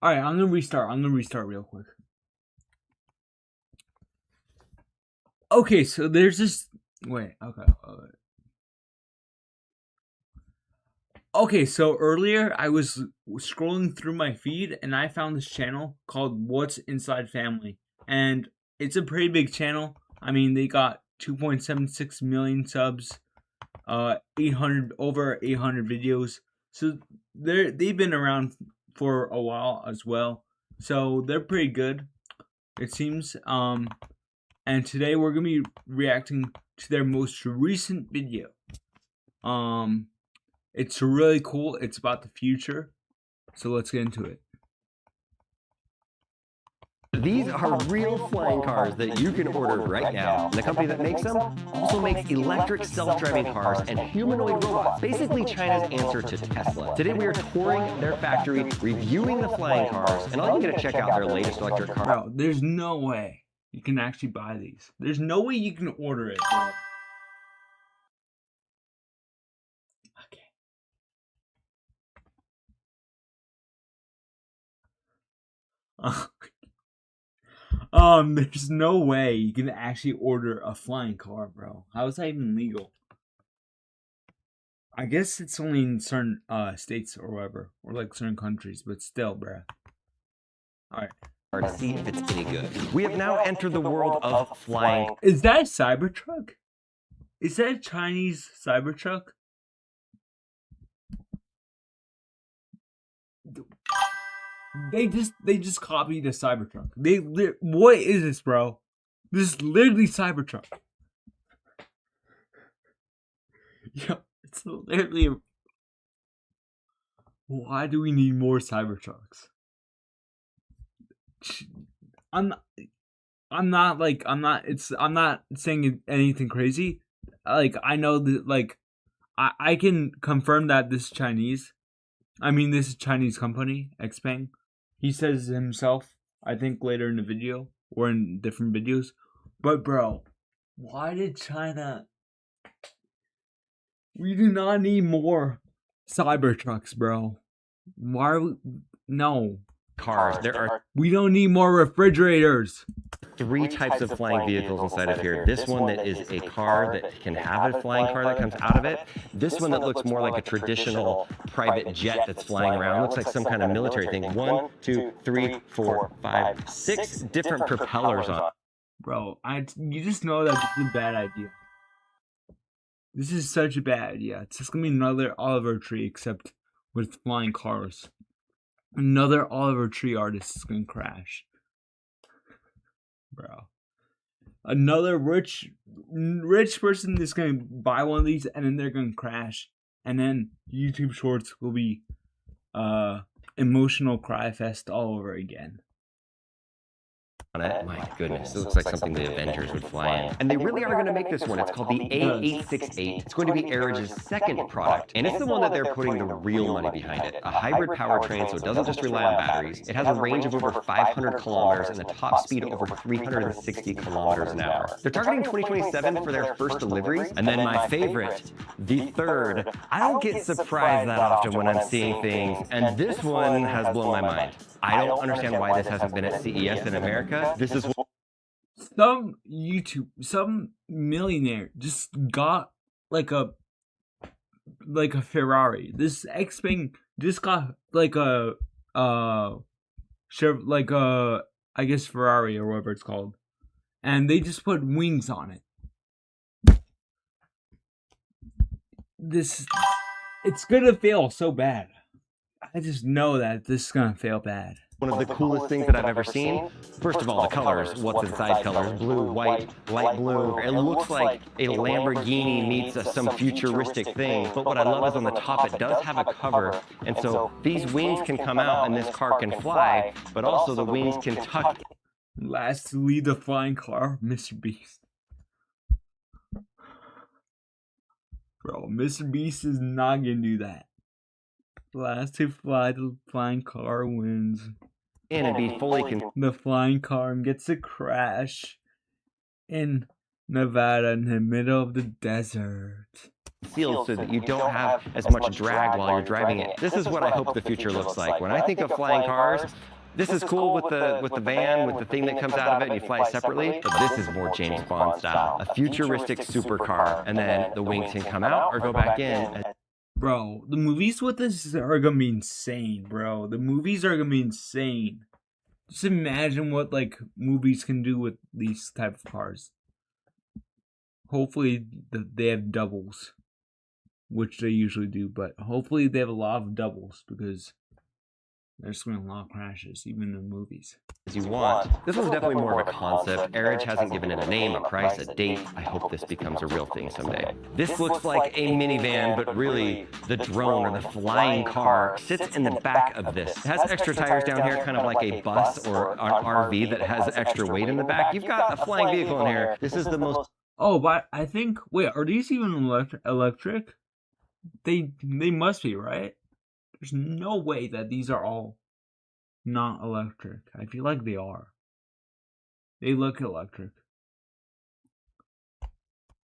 All right, I'm gonna restart. I'm gonna restart real quick. Okay, so there's this. Wait. Okay. Okay, so earlier I was scrolling through my feed and I found this channel called What's Inside Family, and it's a pretty big channel. I mean, they got 2.76 million subs, 800 over 800 videos. So they've been around for a while as well. So they're pretty good, it seems. And today we're gonna be reacting to their most recent video. It's really cool. It's about the future. So let's get into it. These are real flying cars that you can order right now. The company that makes them also makes electric self-driving cars and humanoid robots, basically China's answer to Tesla. Today we are touring their factory, reviewing the flying cars, and I'll get to check out their latest electric car. Bro, there's no way you can actually buy these. There's no way you can order it, bro. Okay. There's no way you can actually order a flying car, bro. How is that even legal? I guess it's only in certain states or whatever, or like certain countries, but still, bro. All right. To see if it's any good. We have now entered the world of flying. Is that a Cybertruck? Is that a Chinese Cybertruck? They just copied a Cybertruck. What is this, bro? This is literally Cybertruck. Yeah, it's literally. Why do we need more Cybertrucks? I'm not saying anything crazy. Like, I know that, like, I can confirm that this is Chinese. I mean, this is Chinese company, Xpeng. He says himself, I think, later in the video or in different videos. But bro, why did China? We do not need more Cybertrucks, bro. Why are we? No. Cars. We don't need more refrigerators. Three types of flying vehicles inside of here. This one that is a car that can have a flying car that comes out of it. This one that looks more like a traditional private jet that's flying around. Looks like some kind of military thing. 1, 2, 3, 4, 5, 6 different propellers on. Bro, you just know that this is a bad idea. This is such a bad idea. It's just gonna be another Oliver Tree, except with flying cars. Another Oliver Tree artist is gonna crash. Bro. Another rich person is gonna buy one of these and then they're gonna crash. And then YouTube Shorts will be emotional cry fest all over again. My goodness, it looks like something the Avengers would fly in. And they really are going to make this one. It's called the A868. It's going to be Aeroge's second product, and it's the one that they're putting the real money behind it. A hybrid powertrain, so it doesn't just rely on batteries. It has a range of over 500 kilometers and a top speed of over 360 kilometers an hour. They're targeting 2027 for their first deliveries. And then my favorite, the third. I don't get surprised that often when I'm seeing things, and this one has blown my mind. I don't understand why this hasn't been at CES in America. This is some millionaire just got like a Ferrari. This Xpeng just got like a I guess Ferrari or whatever it's called, and they just put wings on it. It's gonna fail so bad. I just know that this is gonna fail bad. One of the coolest things that I've ever seen. First of all, the colors. What's inside colors? Blue, white, light blue. It looks like a Lamborghini meets some futuristic thing. But what I love is on the top, it does have a cover. And so these wings can come out and this car can fly, but also the wings can tuck. Lastly, the flying car, Mr. Beast. Bro, Mr. Beast is not gonna do that. Last to fly the flying car wins. And be fully the flying car gets to crash in Nevada in the middle of the desert. sealed so that you don't have as much drag while you're driving it. This is what I hope the future looks like. When I think of flying cars, this is cool with the van, with the thing that comes out of it and you fly separately, but this is more James Bond style. A futuristic supercar, and then the wings can come out or go back in. Bro, the movies with this are gonna be insane, bro. The movies are gonna be insane. Just imagine what like movies can do with these type of cars. Hopefully they have doubles, which they usually do, but hopefully they have a lot of doubles because there's been a lot of crashes, even in movies. As you want. This was definitely more of a concept. Airage hasn't given it a name, a price, a date. I hope this becomes a real thing someday. This looks like a minivan, but really the drone or the flying car sits in the back of this. It has extra tires down here, kind of like a bus or an RV that has extra weight in the back. You've got a flying vehicle in here. This is the most... Oh, but I think, wait, are these even electric? They must be, right? There's no way that these are all not electric. I feel like they are. They look electric.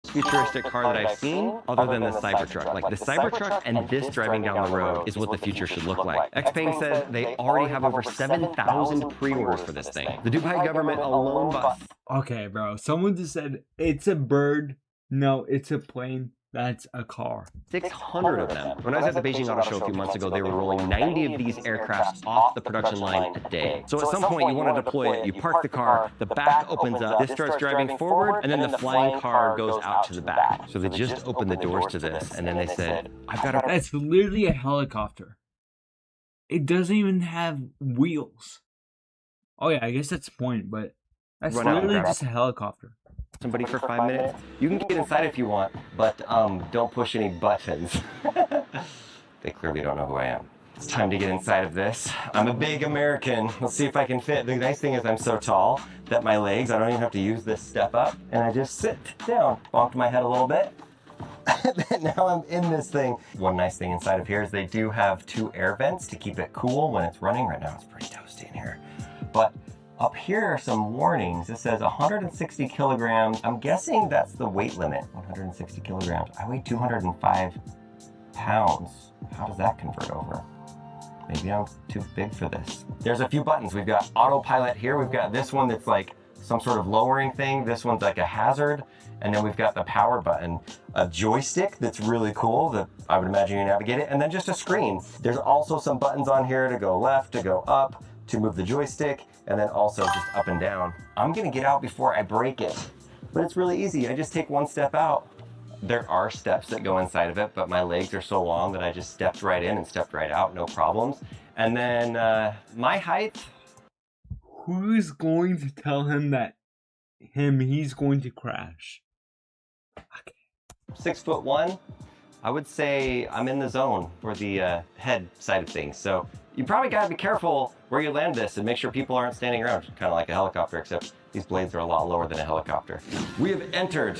Futuristic car that I've seen, other than the Cybertruck. Like the Cybertruck and this driving down the road is what the future should look like. Xpeng says they already have over 7,000 pre-orders for this thing. The Dubai government alone bought... Okay, bro. Someone just said it's a bird. No, it's a plane. That's a car. 600 of them. When I was at the Beijing Auto Show a few months ago, they were rolling 90 of these aircrafts off the production line a day. So at some point you want to deploy it, you park the car, the back opens up, this starts driving forward, and then the flying car goes out to the back. So they just opened the doors to this, and then they said, I've got a... That's literally a helicopter. It doesn't even have wheels. Oh yeah, I guess that's the point, but that's literally just a helicopter. Somebody for 5 minutes. You can get inside if you want, but don't push any buttons. They clearly don't know who I am. It's time to get inside of this. I'm a big American. Let's see if I can fit. The nice thing is I'm so tall that my legs, I don't even have to use this step up, and I just sit down, bonked my head a little bit. And now I'm in this thing. One nice thing inside of here is they do have 2 air vents to keep it cool when it's running. Right now it's pretty toasty in here. But up here are some warnings. It says 160 kilograms. I'm guessing that's the weight limit, 160 kilograms. I weigh 205 pounds. How does that convert over? Maybe I'm too big for this. There's a few buttons. We've got autopilot here. We've got this one that's like some sort of lowering thing. This one's like a hazard. And then we've got the power button, a joystick that's really cool that I would imagine you navigate it, and then just a screen. There's also some buttons on here to go left, to go up, to move the joystick, and then also just up and down. I'm gonna get out before I break it, but it's really easy. I just take one step out. There are steps that go inside of it, but my legs are so long that I just stepped right in and stepped right out, no problems. And then my height. Who's going to tell him that he's going to crash? Okay. 6'1". I would say I'm in the zone for the head side of things. So you probably gotta be careful where you land this and make sure people aren't standing around, kind of like a helicopter, except these blades are a lot lower than a helicopter. We have entered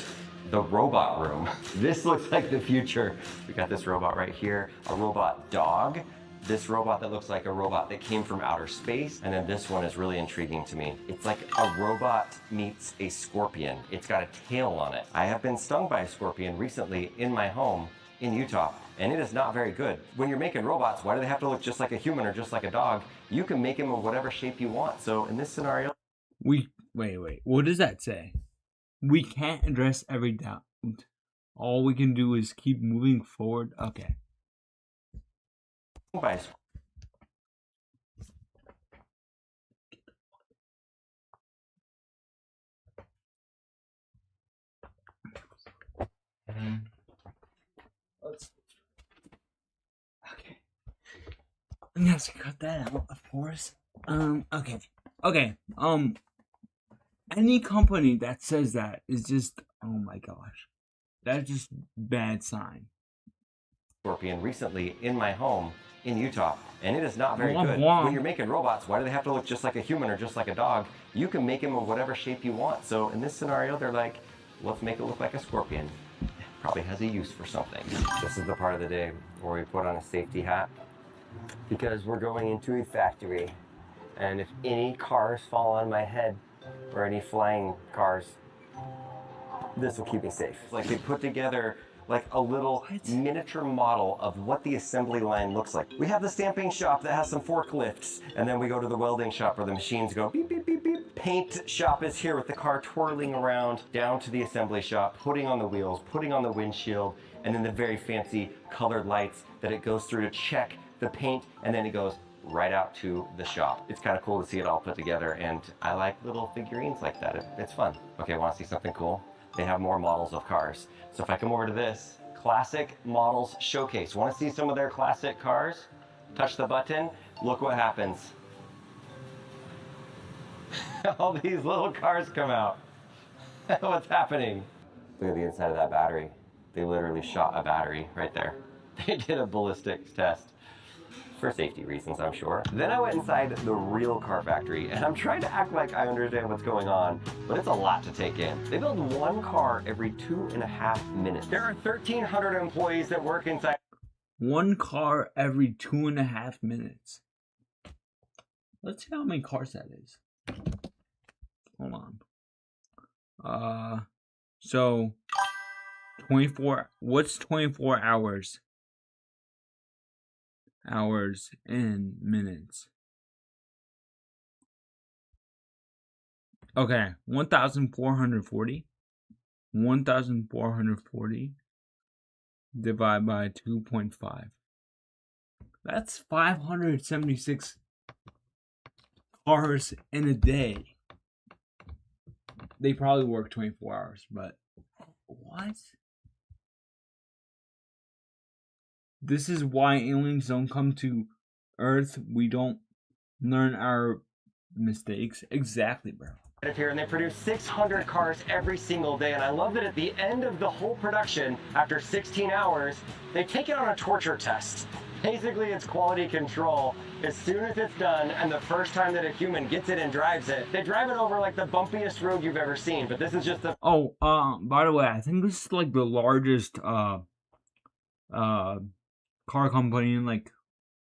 the robot room. This looks like the future. We got this robot right here, a robot dog. This robot that looks like a robot that came from outer space. And then this one is really intriguing to me. It's like a robot meets a scorpion. It's got a tail on it. I have been stung by a scorpion recently in my home in Utah, and it is not very good. When you're making robots, why do they have to look just like a human or just like a dog? You can make them of whatever shape you want. So in this scenario... Wait, what does that say? We can't address every doubt. All we can do is keep moving forward. Okay. Bye. Okay. Yes, cut that out, of course. Okay. Any company that says that is just, oh my gosh, that's just bad sign. Scorpion recently in my home in Utah, and it is not very good. When you're making robots, why do they have to look just like a human or just like a dog? You can make them of whatever shape you want. So in this scenario, they're like, let's make it look like a scorpion. Probably has a use for something. This is the part of the day where we put on a safety hat because we're going into a factory, and if any cars fall on my head or any flying cars, this will keep me safe. Like they put together like a little miniature model of what the assembly line looks like. We have the stamping shop that has some forklifts, and then we go to the welding shop where the machines go beep, beep, beep, beep. Paint shop is here with the car twirling around down to the assembly shop, putting on the wheels, putting on the windshield, and then the very fancy colored lights that it goes through to check the paint, and then it goes right out to the shop. It's kind of cool to see it all put together, and I like little figurines like that. It's fun. Okay, want to see something cool? They have more models of cars. So if I come over to this, Classic Models Showcase. Want to see some of their classic cars? Touch the button, look what happens. All these little cars come out. What's happening? Look at the inside of that battery. They literally shot a battery right there. They did a ballistics test. For safety reasons, I'm sure. Then I went inside the real car factory, and I'm trying to act like I understand what's going on, but it's a lot to take in. They build one car every 2.5 minutes. There are 1,300 employees that work inside. One car every 2.5 minutes. Let's see how many cars that is. Hold on. So 24. What's 24 hours? Hours and minutes. Okay, 1,440. 1,440 divided by 2.5. That's 576 cars in a day. They probably work 24 hours, but what? This is why aliens don't come to Earth. We don't learn our mistakes. Exactly, bro. Here, and they produce 600 cars every single day, and I love that at the end of the whole production, after 16 hours, they take it on a torture test. Basically, it's quality control. As soon as it's done, and the first time that a human gets it and drives it, they drive it over like the bumpiest road you've ever seen, but this is just the... Oh, by the way, I think this is like the largest, car company in like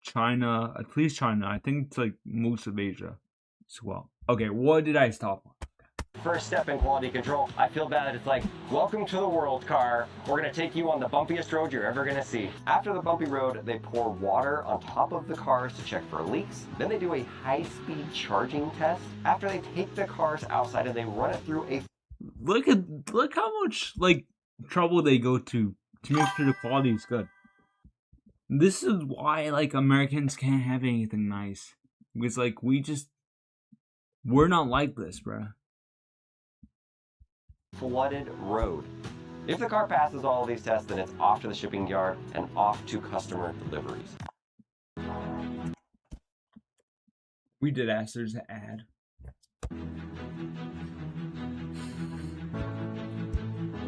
China, at least China. I think it's like most of Asia as well. Okay, what did I stop on? First step in quality control. I feel bad. It's like, welcome to the world, car. We're gonna take you on the bumpiest road you're ever gonna see. After the bumpy road, they pour water on top of the cars to check for leaks. Then they do a high-speed charging test. After they take the cars outside and they run it through a... Look how much like trouble they go to make sure the quality is good. This is why like Americans can't have anything nice. Because like we're not like this, bruh. Flooded road. If the car passes all of these tests, then it's off to the shipping yard and off to customer deliveries. We did ask there's an ad.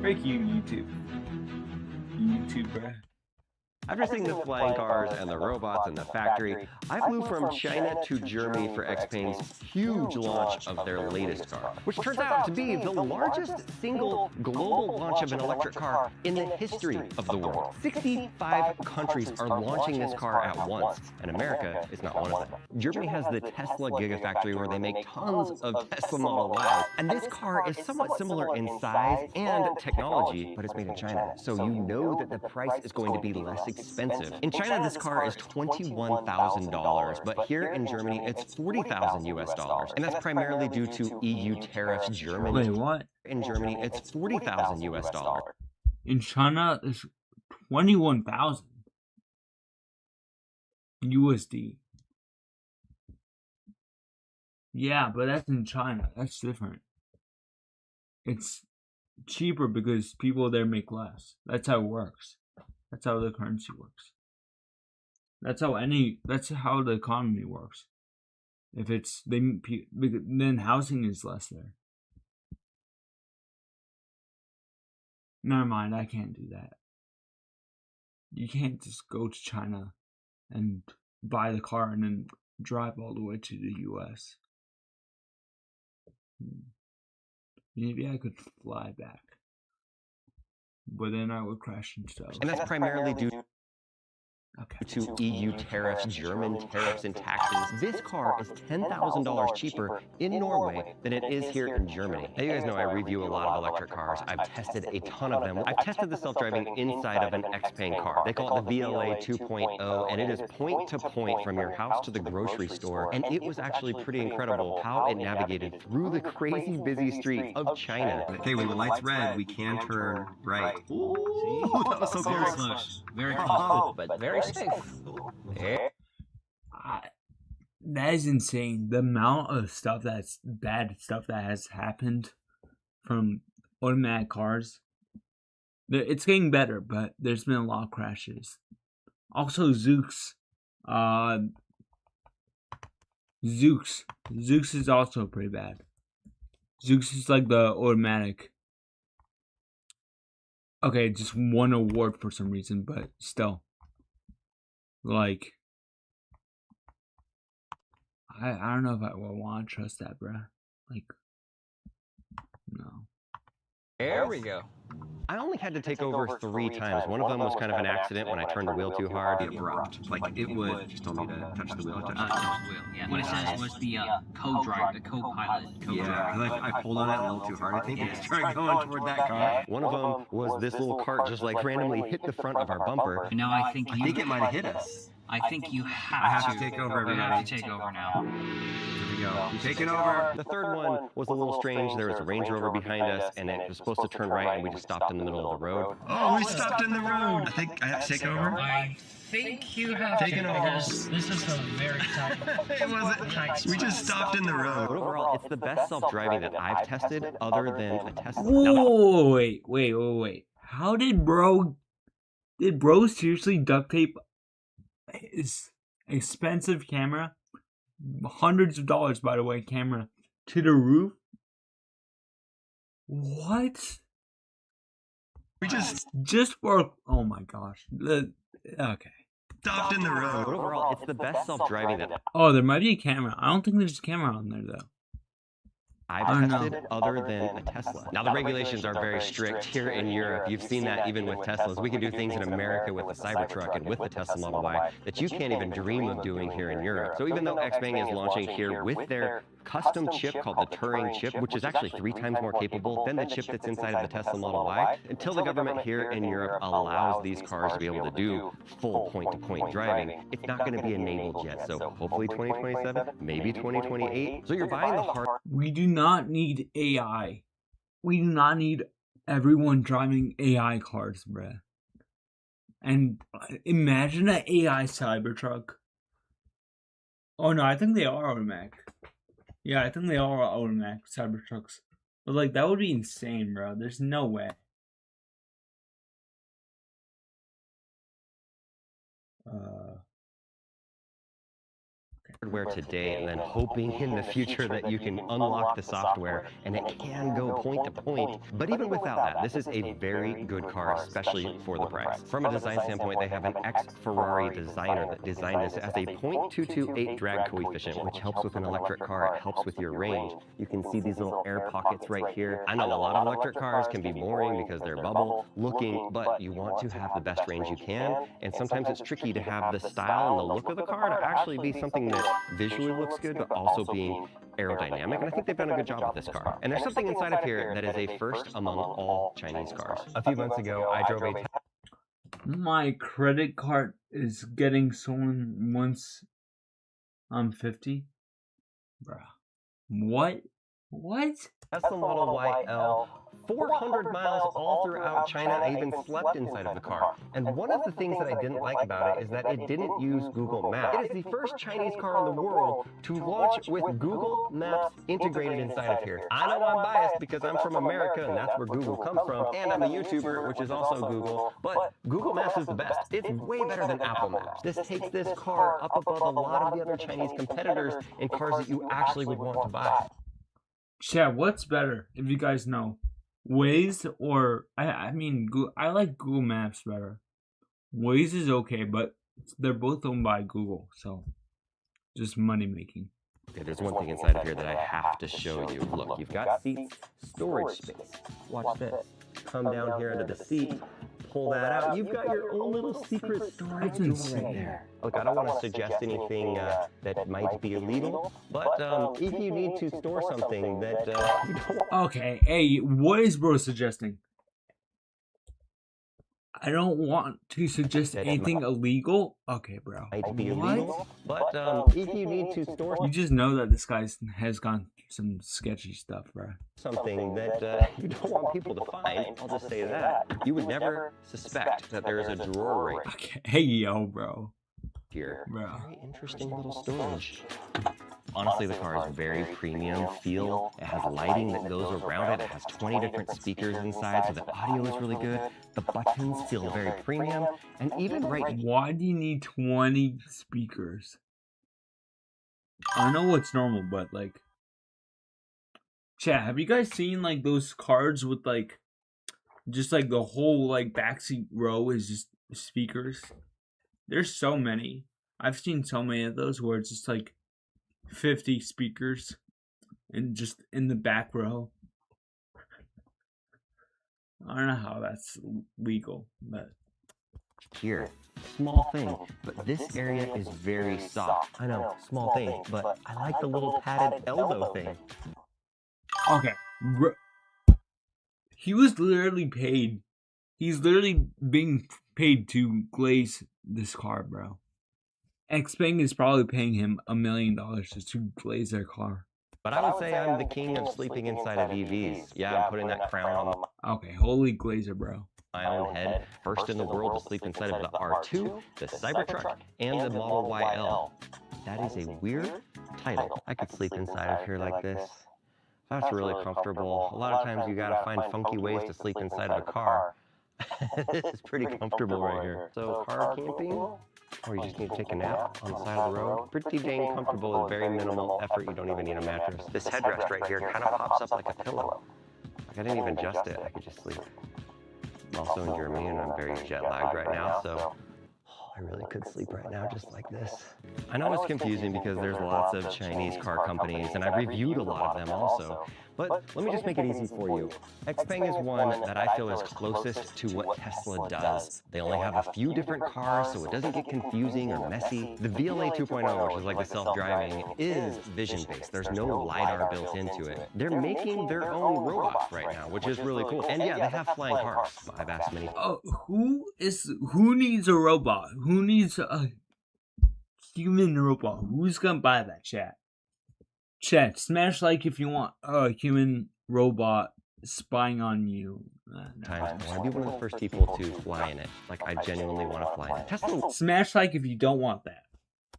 Thank you, YouTube. YouTube, bruh. After seeing the flying cars and the robots in the factory, I flew from China to Germany for XPeng's huge launch of their latest car, which turns out to be the largest single global launch of an electric car in the history of the world. 65 countries are launching this car at once, and America is not one of them. Germany has the Tesla Gigafactory where they make tons of Tesla Model Ys, and this car is somewhat similar in size and technology, but it's made in China, so you know that the price is going to be less expensive. In China, this car is $21,000, but here in Germany, it's $40,000 US, and that's primarily due to EU tariffs. Germany. Wait, what? In Germany, it's $40,000 US. In China, it's 21,000 USD. Yeah, but that's in China. That's different. It's cheaper because people there make less. That's how it works. That's how the currency works. That's how the economy works. If it's then housing is less there. Never mind, I can't do that. You can't just go to China and buy the car and then drive all the way to the US. Maybe I could fly back. But then I would crash into stuff. And that's primarily due Okay. to EU tariffs, German tariffs and taxes, this car is $10,000 cheaper in Norway than it is here in Germany. Now, you guys know I review a lot of electric cars. I've tested a ton of them. I've tested the self-driving inside of an Xpeng car. They call it the VLA 2.0, and it is point to point from your house to the grocery store. And it was actually pretty incredible how it navigated through the crazy busy streets of China. Okay, when the light's red, we can turn right. Ooh, that was so close. Very close, but very safe. That is insane. The amount of stuff that's bad stuff that has happened from automatic cars. It's getting better, but there's been a lot of crashes. Also, Zoox. Zoox is also pretty bad. Zoox is like the automatic. Okay, just won an award for some reason, but still. Like, I don't know if I want to trust that, bruh. Like, no. There we go. I only had to take over 3 times. One of them was kind of an accident when I turned the wheel too hard. Abrupt. Like, it would just told me to touch the wheel. I touched the wheel. Yeah. What it says was the co-driver, the co-pilot. Yeah, because I pulled on that a little too hard, I think, and it started going toward that car. One of them was this little cart just like randomly hit the front of our bumper. And now I think I think it might have hit us. I think you have, I have to take over, You have everybody. to take over now. Here we go. You take it over. The third one was a little strange. There was a Range Rover behind us, and it was supposed to turn right, and we just stopped in the middle of the road. Oh, we stopped in the road. I think I have to take over. I think you have Taking to, over. because this is a very tight. It wasn't. We just stopped in the But road. overall, it's the best self-driving that I've tested other than a Tesla. Whoa, wait. How did bro seriously duct tape his expensive camera, hundreds of dollars by the way, camera, to the roof? What? We just Just for, oh my gosh. Okay. stopped in the But road. overall, it's the best self-driving that Oh, there might be a camera. I don't think there's a camera on there though. I I've don't know. tested other than a Tesla. Now, the regulations are very strict here in Europe. You've seen that even with Teslas. We can do things in America with the Cybertruck and with the Tesla Model Y that you can't even dream of doing here in Europe. So even though Xpeng is launching here with their custom chip called the Turing chip, which is actually 3 times more capable than the chip that's inside of the Tesla Model Y, until the government here in Europe allows these cars to be able to do full point-to-point driving, it's not going to be enabled yet. So hopefully 2027, maybe 2028. So you're buying the hard We do not need AI. We do not need everyone driving AI cars, bruh. And imagine an AI Cybertruck. Oh no, I think they are automatic. Yeah, I think they are automatic Cybertrucks. But like, that would be insane, bro. There's no way. hardware today and then hoping in the future that you can unlock the software and it can go point to point. But even without that, this is a very good car, especially for the price. From a design standpoint, they have an ex-Ferrari designer that designed this as a 0.228 drag coefficient, which helps with an electric car. It helps with your range. You can see these little air pockets right here. I know a lot of electric cars can be boring because they're bubble looking, but you want to have the best range you can. And sometimes it's tricky to have the style and the look of the car to actually be something that visually looks good, but also being aerodynamic. And I think they've done a good job with this car. And there's something inside of here that is a first among all Chinese cars. A few months ago, I drove a My credit card is getting stolen once I'm 50. Bruh. What? What? Tesla Model YL, 400 miles all throughout China. I even slept inside of the car. And one of the things that I didn't like about it is that it didn't use Google Maps. It is the first Chinese car in the world to launch with Google Maps integrated inside of here. I know I'm biased because I'm from America and that's where Google comes from. And I'm a YouTuber, which is also Google. But Google Maps is the best. It's way better than Apple Maps. This takes this car up above a lot of the other Chinese competitors in cars that you actually would want to buy. Chat, what's better, if you guys know? Waze or I mean I like Google Maps better. Waze is okay, but they're both owned by Google, so just money making. Okay, there's one thing inside of here that I have to show you. Look, you've got seats, storage space. Watch this. Come down here under the seat, pull that out, you've got your own little secret storage That's door insane. right there. Look, I don't want to suggest anything that might be illegal, but if you need to store something that you don't Okay, hey, what is bro suggesting? I don't want to suggest anything illegal. Okay, bro. might be What? illegal, but if you need to store You just know that this guy has gone through some sketchy stuff, bro. something that you don't want people to find, I'll just say that, you would never suspect that there is a drawer right Okay, hey, yo, bro. here. Bro. Very interesting little storage. Honestly, the car is very premium feel. It has lighting that goes around it. It has 20 different speakers inside, so the audio is really good. The buttons feel very premium, and even right Why do you need 20 speakers? I know what's normal, but like, chat, have you guys seen like those cards with like, just like the whole like backseat row is just speakers? There's so many. I've seen so many of those where it's just like 50 speakers and just in the back row. I don't know how that's legal, but here. Small thing, but this area is very soft. I know, small thing, but I like the little padded elbow thing. okay. He was literally paid. He's literally being paid to glaze this car, bro. Xpeng is probably paying him $1 million just to glaze their car. But I would say I'm the king of sleeping inside of EVs. Yeah, I'm putting that crown on Okay, holy glazer, bro. my own head. First in the world to sleep inside of the R2, the Cybertruck, and the Model YL. That is a weird title. I could sleep inside of here like this. That's really comfortable. A lot of times you gotta find funky ways to sleep inside of a car. This is pretty comfortable right here. So car camping, or you just need to take a nap on the side of the road. Pretty dang comfortable with very minimal effort. You don't even need a mattress. This headrest right here kind of pops up like a pillow. Like I didn't even adjust it. I could just sleep. I'm also in Germany and I'm very jet lagged right now, so I really could sleep right now just like this. I know it's confusing because there's lots of Chinese car companies and I've reviewed a lot of them also. But let me just make it easy for you. Xpeng is one that I feel is closest to what Tesla does. They only have a few different cars, so it doesn't get confusing or messy. The VLA 2.0, which is like the self-driving, is vision-based. There's no LiDAR built into it. They're making their own robots right now, which is really cool. And yeah, they have flying cars. I've asked many. Oh, who needs a robot? Who needs a human robot? Who's gonna buy that, chat? Chat, smash like if you want a human robot spying on you. Times I want to be one of the first people to fly in it. Like I genuinely want to fly in it. Tesla Smash like if you don't want that.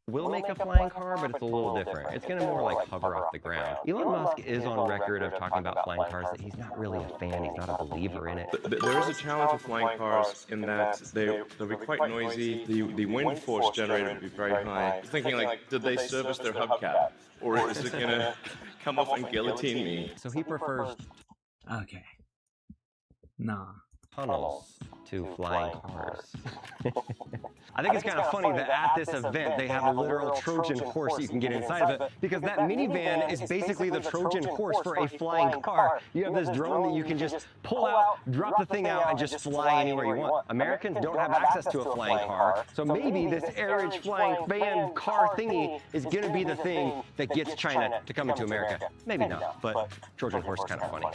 will make a flying car, but it's a little different. It's going to more like hover off the ground. Elon Musk is on record of talking about flying cars that he's not really a fan, he's not a believer in it. There is a challenge with flying cars in that they'll be quite noisy. The wind force generated will be very high. Thinking like, did they service their hubcap? Or is it gonna come off and guillotine me? So he prefers Okay. Nah. tunnels to flying cars. I think it's kind of funny that at this event they have a literal Trojan horse you can get inside of it, because that minivan is basically the Trojan horse for a flying car. You have this drone that you can just pull out, drop the thing out, and just fly anywhere you want. Americans don't have access to a flying car, so maybe this Airage flying van car thingy is going to be the thing that gets China to come into America. Maybe not, but Trojan horse is kind of funny.